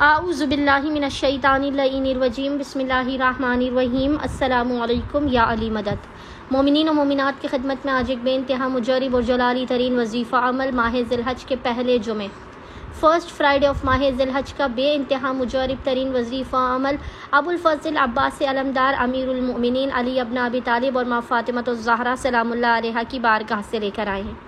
اعوذ باللہ من الشیطان اللعین الرجیم بسم اللہ الرحمن الرحیم السلام علیکم یا علی مدد۔ مومنین و مومنات کی خدمت میں آج ایک بے انتہا مجرب اور جلالی ترین وظیفہ عمل ماہ ذی الحج کے پہلے جمعے فرسٹ فرائیڈے آف ماہ ذی الحج کا بے انتہا مجرب ترین وظیفہ عمل ابو الفضل عباس علمدار امیر المؤمنین علی ابن ابی طالب اور ماں فاطمۃ الزہرا سلام اللہ علیہا کی بارگاہ سے لے کر آئے ہیں۔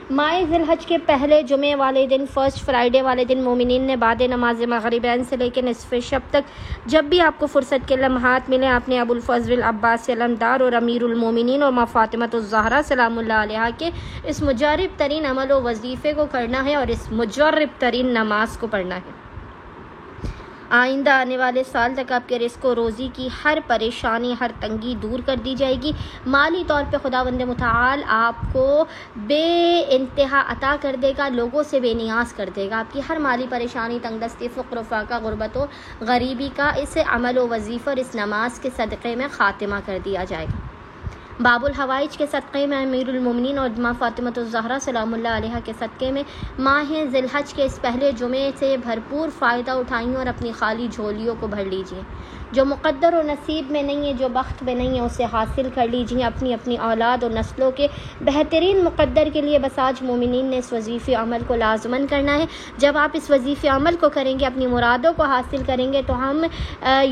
ماہ ذی الحج کے پہلے جمعے والے دن فرسٹ فرائیڈے والے دن مومنین نے بعد نماز مغربین سے لے کے نصف شب تک جب بھی آپ کو فرصت کے لمحات ملے آپ نے ابو الفضل عباس علمدار اور امیر المومنین اور ماں فاطمۃ الزہرا سلام اللہ علیہا کے اس مجرب ترین عمل و وظیفے کو کرنا ہے اور اس مجرب ترین نماز کو پڑھنا ہے۔ آئندہ آنے والے سال تک آپ کے رزق و روزی کی ہر پریشانی ہر تنگی دور کر دی جائے گی۔ مالی طور پہ خداوند متعال آپ کو بے انتہا عطا کر دے گا، لوگوں سے بے نیاز کر دے گا۔ آپ کی ہر مالی پریشانی، تنگ دستی، فقر و فاقہ، غربت و غریبی کا اس عمل و وظیفہ اور اس نماز کے صدقے میں خاتمہ کر دیا جائے گا۔ باب الحوائج کے صدقے میں امیر المومنین اور ماں فاطمۃ الزہرا سلام اللہ علیہا کے صدقے میں ماہ ذی الحج کے اس پہلے جمعے سے بھرپور فائدہ اٹھائیں اور اپنی خالی جھولیوں کو بھر لیجیے۔ جو مقدر و نصیب میں نہیں ہے، جو بخت میں نہیں ہے، اسے حاصل کر لیجیے اپنی اپنی اولاد اور نسلوں کے بہترین مقدر کے لیے۔ بس آج مومنین نے اس وظیفے عمل کو لازماً کرنا ہے۔ جب آپ اس وظیفے عمل کو کریں گے، اپنی مرادوں کو حاصل کریں گے، تو ہم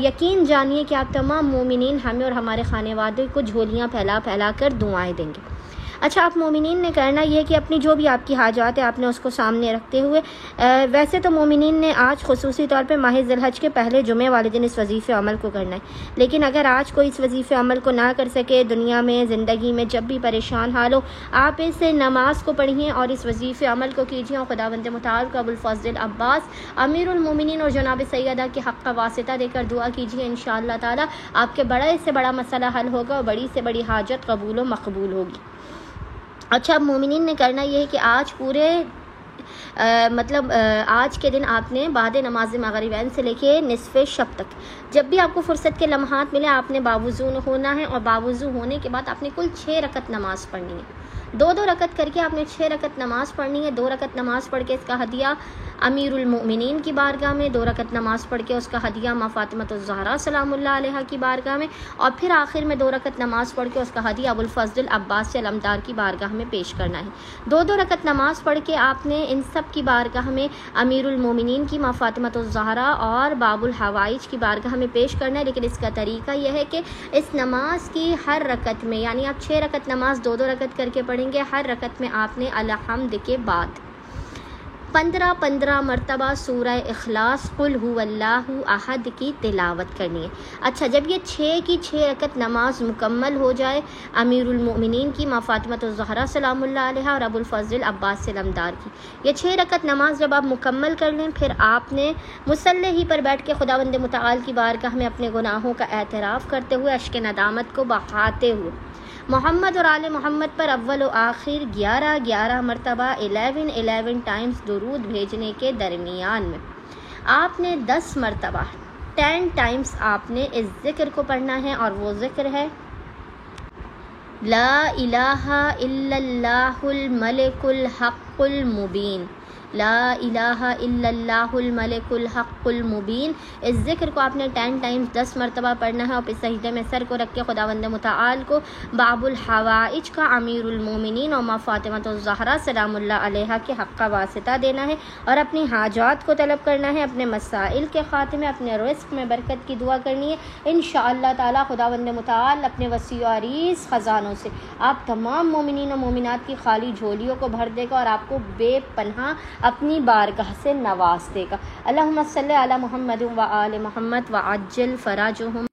یقین جانیے کہ آپ تمام مومنین ہمیں اور ہمارے خانے والوں کو جھولیاں پھیلا کر دعائیں دیں گے۔ اچھا، آپ مومنین نے کرنا یہ ہے کہ اپنی جو بھی آپ کی حاجات ہے آپ نے اس کو سامنے رکھتے ہوئے ویسے تو مومنین نے آج خصوصی طور پہ ماہ ذی الحج کے پہلے جمعے والے دن اس وظیفے عمل کو کرنا ہے، لیکن اگر آج کوئی اس وظیفے عمل کو نہ کر سکے، دنیا میں زندگی میں جب بھی پریشان حال ہو، آپ اس نماز کو پڑھیں اور اس وظیفے عمل کو کیجیے اور خداوند متعال کو ابو الفضل عباس امیر المومنین اور جناب سیدہ کے حق کا واسطہ دے کر دعا کیجیے۔ انشاءاللہ تعالی آپ کے بڑے سے بڑا مسئلہ حل ہوگا اور بڑی سے بڑی حاجت قبول و مقبول ہوگی۔ اچھا، اب مومنین نے کرنا یہ ہے کہ آج پورے آج کے دن آپ نے بعد نماز مغربین سے لے کے نصف شب تک جب بھی آپ کو فرصت کے لمحات ملے آپ نے باوضو ہونا ہے، اور باوضو ہونے کے بعد آپ نے کل 6 رکعت نماز پڑھنی ہے۔ 2 رکعت کر کے آپ نے 6 رکعت نماز پڑھنی ہے۔ 2 رکعت نماز پڑھ کے اس کا ہدیہ امیر المؤمنین کی بارگاہ میں، 2 رکعت نماز پڑھ کے اس کا ہدیہ ماں فاطمۃ الزہرا سلام اللہ علیہا کی بارگاہ میں، اور پھر آخر میں 2 رکعت نماز پڑھ کے اس کا ہدیہ ابو الفضل عباس علمدار کی بارگاہ میں پیش کرنا ہے۔ 2 رکعت نماز پڑھ کے آپ نے ان سب کی بارگاہ میں امیر المومنین کی ماں فاطمۃ الزہرا اور باب الحوائج کی بارگاہ میں پیش کرنا ہے، لیکن اس کا طریقہ یہ ہے کہ اس نماز کی ہر رکعت میں، یعنی آپ 6 رکعت نماز 2 رکعت کر کے پڑھیں گے، ہر رکعت میں آپ نے الحمد کے بعد 15 مرتبہ سورہ اخلاص قل هو اللہ احد کی تلاوت کرنی ہے۔ اچھا، جب یہ 6 کی 6 رکعت نماز مکمل ہو جائے امیر المؤمنین کی ماں فاطمۃ الزہرا سلام اللہ علیہا اور ابو الفضل عباس علمدار کی یہ 6 رکعت نماز جب آپ مکمل کر لیں، پھر آپ نے مصلی ہی پر بیٹھ کے خداوند متعال کی بارگاہ میں اپنے گناہوں کا اعتراف کرتے ہوئے اشک ندامت کو بہاتے ہوئے محمد اور آل محمد پر اول و آخر 11 مرتبہ 11 ٹائمز درود بھیجنے کے درمیان میں آپ نے 10 مرتبہ 10 ٹائمز آپ نے اس ذکر کو پڑھنا ہے، اور وہ ذکر ہے لا الہ الا اللہ الملک الحق المبین، لا الہ الا اللہ الملک الحق المبین۔ اس ذکر کو آپ نے 10 ٹائمز 10 مرتبہ پڑھنا ہے، اور پھر سجدے میں سر کو رکھ کے خداوند متعال کو باب الحوائج کا امیر المومنین اور ماں فاطمۃ الزہرا سلام اللہ علیہا کے حق کا واسطہ دینا ہے، اور اپنی حاجات کو طلب کرنا ہے، اپنے مسائل کے خاتمے، اپنے رزق میں برکت کی دعا کرنی ہے۔ انشاءاللہ تعالی خداوند متعال اپنے وسیع و عریض خزانوں سے آپ تمام مومنین و مومنات کی خالی جھولیوں کو بھر دے گا اور آپ کو بے پناہ اپنی بارگاہ سے نواز دے گا۔ اللہم صلی علی محمد و آل محمد وعجل فراجہم۔